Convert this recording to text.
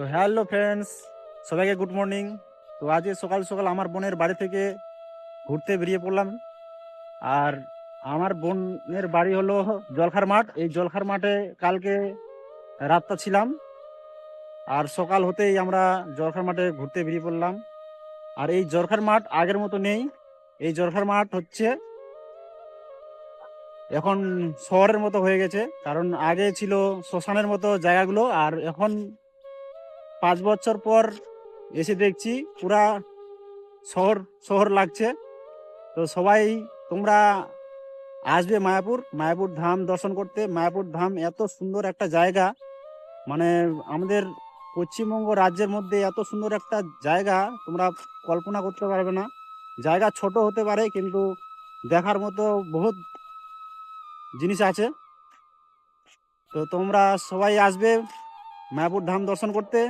তো hello friends, সবাইকে good morning. তো আজকে সকাল সকাল আমার বোনের বাড়ি থেকে ঘুরতে বেরিয়ে পড়লাম। আর আমার বোনের বাড়ি হলো জলখার মাঠ। এই জলখার মাঠে কালকে রাতটা ছিলাম, আর সকাল হতেই আমরা জলখার মাঠে ঘুরতে বেরিয়ে পড়লাম। আর এই জলখার মাঠ আগের মতো নেই। এই জলখার মাঠ হচ্ছে এখন শহরের মতো হয়ে গেছে, কারণ আগে ছিল শ্মশানের মতো জায়গাগুলো, আর এখন 5 বছর পর এসে দেখছি পুরা শহর শহর লাগছে। তো সবাই তোমরা আসবে মায়াপুর মায়াপুর ধাম দর্শন করতে। মায়াপুর ধাম এত সুন্দর একটা জায়গা, মানে আমাদের পশ্চিমবঙ্গ রাজ্যের মধ্যে এত সুন্দর একটা জায়গা তোমরা কল্পনা করতে পারবে না। জায়গা ছোট হতে পারে, কিন্তু দেখার মতো বহুত জিনিস আছে। তো তোমরা সবাই আসবে মায়াপুর ধাম দর্শন করতে।